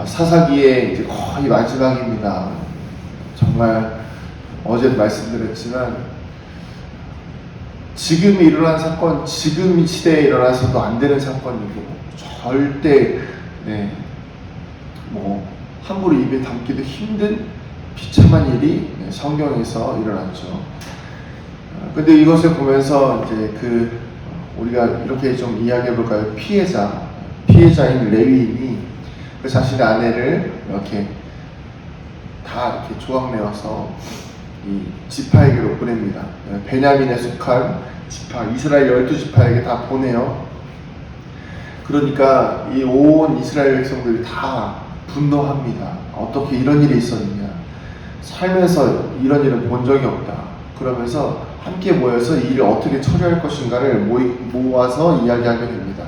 사사기의 이제 거의 마지막입니다. 정말 어제도 말씀드렸지만 지금 일어난 사건, 지금 이 시대에 일어나서도 안 되는 사건이고 절대 함부로 입에 담기도 힘든 비참한 일이 성경에서 일어났죠. 근데 이것을 보면서 이제 우리가 이렇게 좀 이야기해 볼까요? 피해자인 레위인이 그 자신의 아내를 이렇게 조각내어서 이 지파에게로 보냅니다. 베냐민에 속한 지파, 이스라엘 12지파에게 다 보내요. 그러니까 이 온 이스라엘 백성들이 다 분노합니다. 어떻게 이런 일이 있었느냐? 살면서 이런 일을 본 적이 없다. 그러면서 함께 모여서 이 일을 어떻게 처리할 것인가를 모아서 이야기하게 됩니다.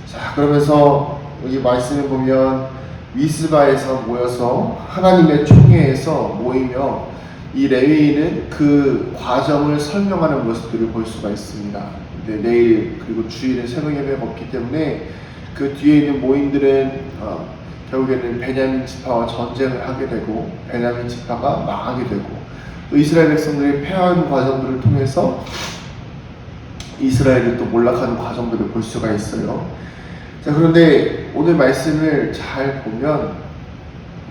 자, 그러면서 여기 말씀에 보면 미스바에서 모여서 하나님의 총회에서 모이며 이 레위인은 그 과정을 설명하는 모습들을 볼 수가 있습니다. 근데 내일 그리고 주일은 새벽 예배가 없기 때문에 그 뒤에 있는 모임들은 결국에는 베냐민 지파와 전쟁을 하게 되고 베냐민 지파가 망하게 되고 또 이스라엘 백성들이 패하는 과정들을 통해서 이스라엘을 또 몰락하는 과정들을 볼 수가 있어요. 자, 그런데 오늘 말씀을 잘 보면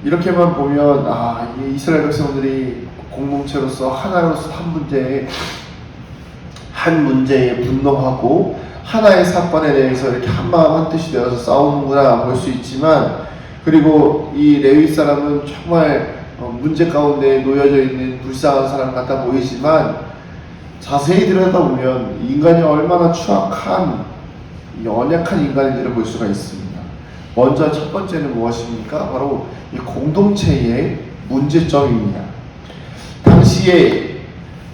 이렇게만 보면 이 이스라엘 백성들이 공동체로서 하나로서 한 문제에 분노하고 하나의 사건에 대해서 이렇게 한마음 한뜻이 되어서 싸우는구나 볼 수 있지만, 그리고 이 레위 사람은 정말 문제 가운데 놓여져 있는 불쌍한 사람 같아 보이지만 자세히 들여다보면 인간이 얼마나 추악한 연약한 인간인지를 볼 수가 있습니다. 먼저 첫 번째는 무엇입니까? 바로 이 공동체의 문제점입니다. 당시에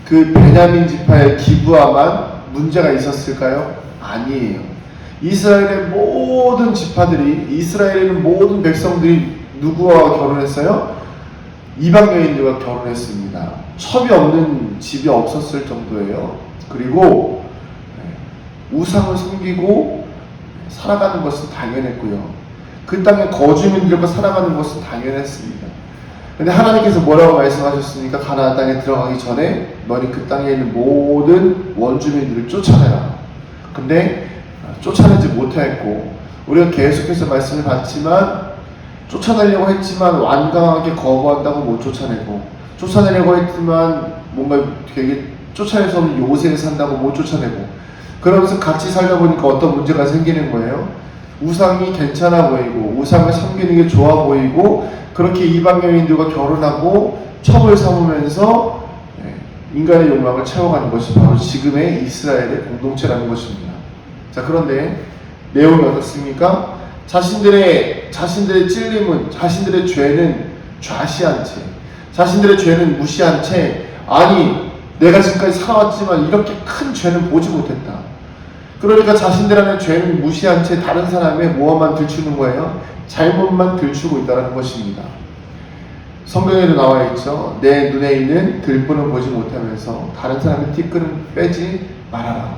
그 베냐민 지파의 기브아만 문제가 있었을까요? 아니에요. 이스라엘의 모든 지파들이, 이스라엘의 모든 백성들이 누구와 결혼했어요? 이방 여인들과 결혼했습니다. 첩이 없는 집이 없었을 정도예요. 그리고 우상을 섬기고 살아가는 것은 당연했고요. 그 땅의 거주민들과 살아가는 것은 당연했습니다. 근데 하나님께서 뭐라고 말씀하셨습니까? 가나안 땅에 들어가기 전에 너희 그 땅에 있는 모든 원주민들을 쫓아내라. 근데 쫓아내지 못했고, 우리가 계속해서 말씀을 받지만 쫓아내려고 했지만 완강하게 거부한다고 못 쫓아내고, 쫓아내려고 했지만 뭔가 되게 쫓아낼 수 없는 요새를 산다고 못 쫓아내고, 그러면서 같이 살다 보니까 어떤 문제가 생기는 거예요. 우상이 괜찮아 보이고 우상을 섬기는 게 좋아 보이고 그렇게 이방 여인들과 결혼하고 첩을 삼으면서 인간의 욕망을 채워가는 것이 바로 지금의 이스라엘의 공동체라는 것입니다. 자, 그런데 내용이 어떻습니까? 자신들의 찔림은, 자신들의 죄는 좌시한 채, 자신들의 죄는 무시한 채, 아니 내가 지금까지 살아왔지만 이렇게 큰 죄는 보지 못했다. 그러니까 자신들 안에 죄는 무시한 채 다른 사람의 무엇만 들추는 거예요? 잘못만 들추고 있다는 것입니다. 성경에도 나와 있죠. 내 눈에 있는 들보는 보지 못하면서 다른 사람의 티끌은 빼지 말아라.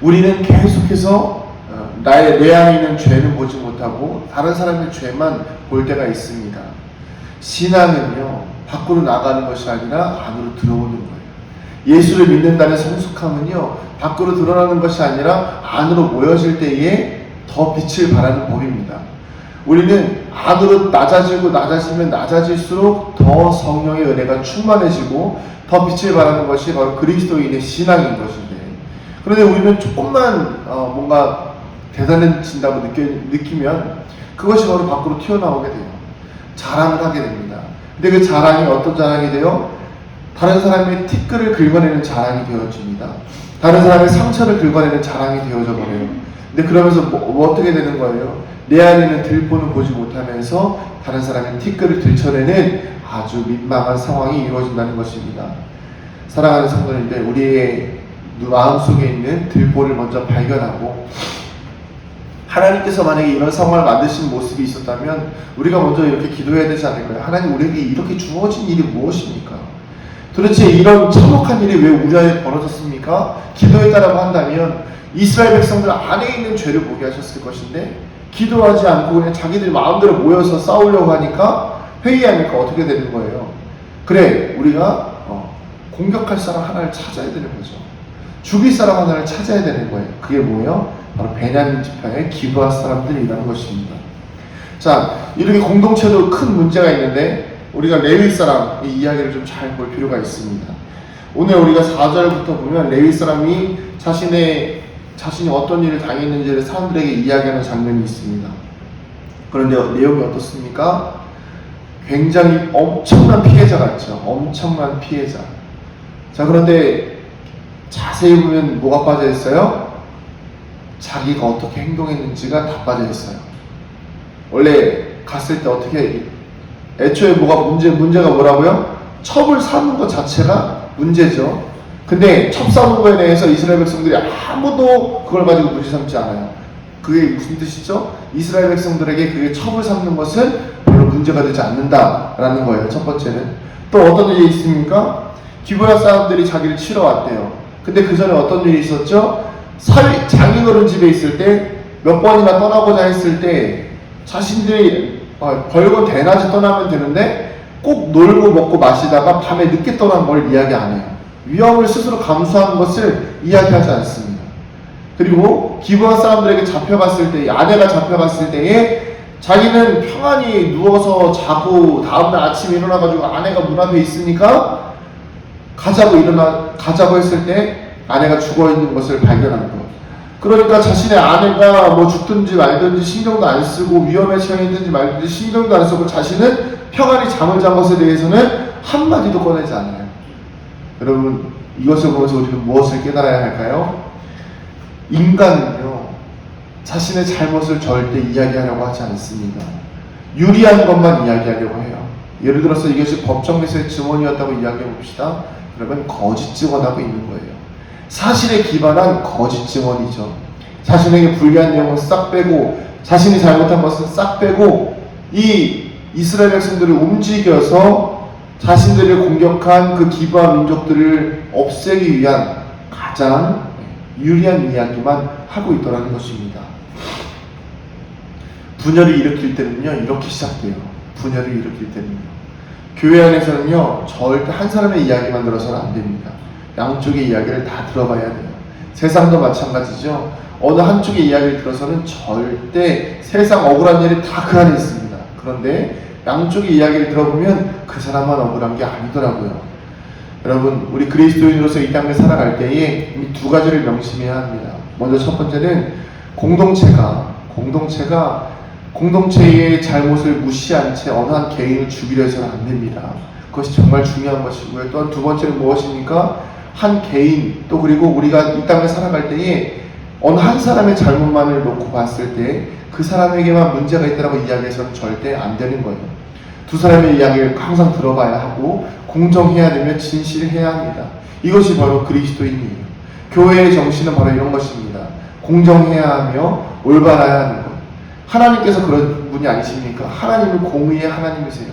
우리는 계속해서 내 안에 있는 죄는 보지 못하고 다른 사람의 죄만 볼 때가 있습니다. 신앙은요, 밖으로 나가는 것이 아니라 안으로 들어오는 거예요. 예수를 믿는다는 성숙함은요, 밖으로 드러나는 것이 아니라 안으로 모여질 때에 더 빛을 발하는 법입니다. 우리는 안으로 낮아지면 낮아질수록 더 성령의 은혜가 충만해지고 더 빛을 발하는 것이 바로 그리스도인의 신앙인 것인데, 그런데 우리는 조금만 뭔가 대단해진다고 느끼면 그것이 바로 밖으로 튀어나오게 돼요. 자랑을 하게 됩니다. 근데 그 자랑이 어떤 자랑이 돼요? 다른 사람의 티끌을 긁어내는 자랑이 되어집니다. 다른 사람의 상처를 긁어내는 자랑이 되어져 버려요. 근데 그러면서 어떻게 되는 거예요? 내 안에는 들보는 보지 못하면서 다른 사람의 티끌을 들춰내는 아주 민망한 상황이 이루어진다는 것입니다. 사랑하는 성도님들, 우리의 마음속에 있는 들보를 먼저 발견하고, 하나님께서 만약에 이런 상황을 만드신 모습이 있었다면 우리가 먼저 이렇게 기도해야 되지 않을까요? 하나님, 우리에게 이렇게 주어진 일이 무엇입니까? 도대체 이런 참혹한 일이 왜 우리 안에 벌어졌습니까? 기도했다라고 한다면 이스라엘 백성들 안에 있는 죄를 보게 하셨을 것인데 기도하지 않고 그냥 자기들 마음대로 모여서 싸우려고 하니까, 회의하니까 어떻게 되는 거예요? 그래, 우리가 공격할 사람 하나를 찾아야 되는 거죠. 죽일 사람 하나를 찾아야 되는 거예요. 그게 뭐예요? 바로 베냐민 지파의 기브아 사람들이라는 것입니다. 자, 이렇게 공동체도 큰 문제가 있는데 우리가 레위 사람의 이야기를 좀 잘 볼 필요가 있습니다. 오늘 우리가 4절부터 보면 레위 사람이 자신이 어떤 일을 당했는지를 사람들에게 이야기하는 장면이 있습니다. 그런데 내용이 어떻습니까? 굉장히 엄청난 피해자 같죠. 엄청난 피해자. 자, 그런데 자세히 보면 뭐가 빠져 있어요? 자기가 어떻게 행동했는지가 다 빠져 있어요. 원래 갔을 때 어떻게, 애초에 문제가 뭐라고요? 첩을 사는 것 자체가 문제죠. 근데 첩 사는 거에 대해서 이스라엘 백성들이 아무도 그걸 가지고 무시 삼지 않아요. 그게 무슨 뜻이죠? 이스라엘 백성들에게 그게 첩을 삼는 것은 별로 문제가 되지 않는다라는 거예요. 첫 번째는. 또 어떤 일이 있습니까? 기브야 사람들이 자기를 치러 왔대요. 근데 그 전에 어떤 일이 있었죠? 장인어른 집에 있을 때 몇 번이나 떠나고자 했을 때 자신들이 벌건 대낮에 떠나면 되는데 꼭 놀고 먹고 마시다가 밤에 늦게 떠난 걸 이야기 안 해요. 위험을 스스로 감수한 것을 이야기하지 않습니다. 그리고 기브아 사람들에게 잡혀갔을 때, 아내가 잡혀갔을 때에 자기는 평안히 누워서 자고 다음날 아침에 일어나가지고 아내가 문 앞에 있으니까 가자고 했을 때 아내가 죽어있는 것을 발견한 것. 그러니까 자신의 아내가 뭐 죽든지 말든지 신경도 안 쓰고 위험에 처해있든지 말든지 신경도 안 쓰고 자신은 평안히 잠을 잔 것에 대해서는 한마디도 꺼내지 않아요. 여러분, 이것을 보면서 우리는 무엇을 깨달아야 할까요? 인간은요, 자신의 잘못을 절대 이야기하려고 하지 않습니다. 유리한 것만 이야기하려고 해요. 예를 들어서 이것이 법정에서의 증언이었다고 이야기해 봅시다. 그러면 거짓 증언하고 있는 거예요. 사실에 기반한 거짓 증언이죠. 자신에게 불리한 내용은 싹 빼고, 자신이 잘못한 것은 싹 빼고, 이 이스라엘 백성들을 움직여서 자신들을 공격한 그 기브아 민족들을 없애기 위한 가장 유리한 이야기만 하고 있더라는 것입니다. 분열을 일으킬 때는요, 이렇게 시작돼요. 분열을 일으킬 때는요. 교회 안에서는요, 절대 한 사람의 이야기만 들어서는 안 됩니다. 양쪽의 이야기를 다 들어봐야 돼요. 세상도 마찬가지죠. 어느 한쪽의 이야기를 들어서는 절대 세상 억울한 일이 다 그 안에 있습니다. 그런데 양쪽의 이야기를 들어보면 그 사람만 억울한 게 아니더라고요. 여러분, 우리 그리스도인으로서 이 땅을 살아갈 때에 이 두 가지를 명심해야 합니다. 먼저 첫 번째는 공동체의 잘못을 무시한 채 어느 한 개인을 죽이려 해서는 안 됩니다. 그것이 정말 중요한 것이고요. 또한 두 번째는 무엇입니까? 한 개인, 또 그리고 우리가 이 땅을 살아갈 때에 어느 한 사람의 잘못만을 놓고 봤을 때 그 사람에게만 문제가 있다고 이야기해서는 절대 안 되는 거예요. 두 사람의 이야기를 항상 들어봐야 하고 공정해야 되며 진실해야 합니다. 이것이 바로 그리스도인이에요. 교회의 정신은 바로 이런 것입니다. 공정해야 하며 올바라야 하는 것. 하나님께서 그런 분이 아니십니까? 하나님은 공의의 하나님이세요.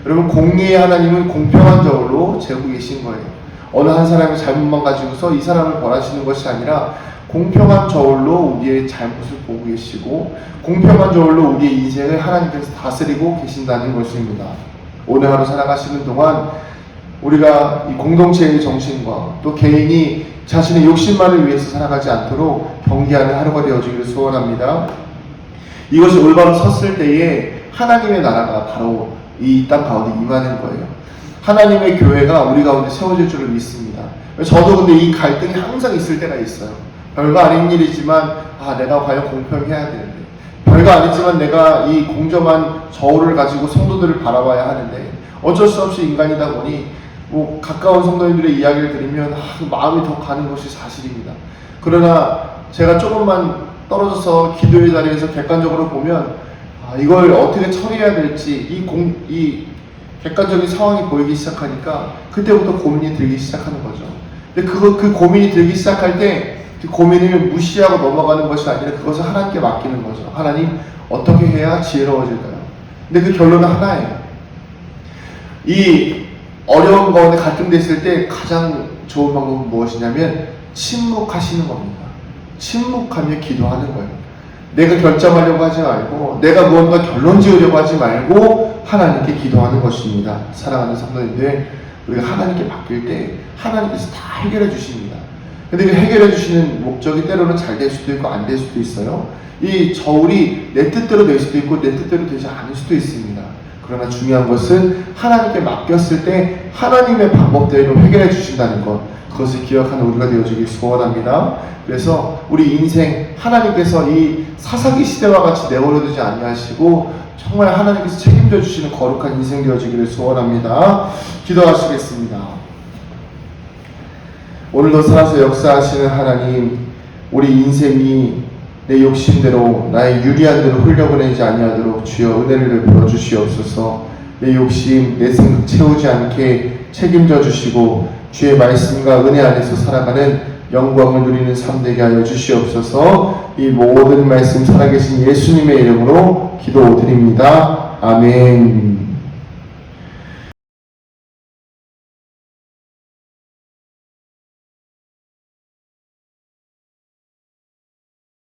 여러분, 공의의 하나님은 공평한 저울로 재고 계신 거예요. 어느 한 사람의 잘못만 가지고서 이 사람을 벌하시는 것이 아니라 공평한 저울로 우리의 잘못을 보고 계시고 공평한 저울로 우리의 인생을 하나님께서 다스리고 계신다는 것입니다. 오늘 하루 살아가시는 동안 우리가 이 공동체의 정신과 또 개인이 자신의 욕심만을 위해서 살아가지 않도록 경계하는 하루가 되어주기를 소원합니다. 이것이 올바로 섰을 때에 하나님의 나라가 바로 이 땅 가운데 임하는 거예요. 하나님의 교회가 우리 가운데 세워질 줄을 믿습니다. 저도 근데 이 갈등이 항상 있을 때가 있어요. 별거 아닌 일이지만 내가 과연 공평해야 되는데, 별거 아니지만 내가 이 공정한 저울을 가지고 성도들을 바라봐야 하는데 어쩔 수 없이 인간이다 보니 뭐 가까운 성도님들의 이야기를 들으면 마음이 더 가는 것이 사실입니다. 그러나 제가 조금만 떨어져서 기도의 자리에서 객관적으로 보면 이걸 어떻게 처리해야 될지 이 객관적인 상황이 보이기 시작하니까 그때부터 고민이 들기 시작하는 거죠. 근데 그 고민이 들기 시작할 때 그 고민을 무시하고 넘어가는 것이 아니라 그것을 하나님께 맡기는 거죠. 하나님, 어떻게 해야 지혜로워질까요? 근데 그 결론은 하나예요. 이 어려운 가운데 갈등됐을 때 가장 좋은 방법은 무엇이냐면 침묵하시는 겁니다. 침묵하며 기도하는 거예요. 내가 결정하려고 하지 말고 내가 무언가 결론 지으려고 하지 말고 하나님께 기도하는 것입니다. 사랑하는 성도님들, 우리가 하나님께 맡길 때 하나님께서 다 해결해 주십니다. 근데 그 해결해 주시는 목적이 때로는 잘 될 수도 있고 안 될 수도 있어요. 이 저울이 내 뜻대로 될 수도 있고 내 뜻대로 되지 않을 수도 있습니다. 그러나 중요한 것은 하나님께 맡겼을 때 하나님의 방법대로 해결해 주신다는 것, 그것을 기억하는 우리가 되어주길 소원합니다. 그래서 우리 인생 하나님께서 이 사사기 시대와 같이 내버려 두지 아니하시고 정말 하나님께서 책임져 주시는 거룩한 인생 되어지기를 소원합니다. 기도하시겠습니다. 오늘도 살아서 역사하시는 하나님, 우리 인생이 내 욕심대로 나의 유리한 대로 흘려보내지 아니하도록 주여 은혜를 베풀어 주시옵소서. 내 욕심, 내 생각 채우지 않게 책임져 주시고 주의 말씀과 은혜 안에서 살아가는 영광을 누리는 삶 되게 하여 주시옵소서. 이 모든 말씀 살아계신 예수님의 이름으로 기도드립니다. 아멘.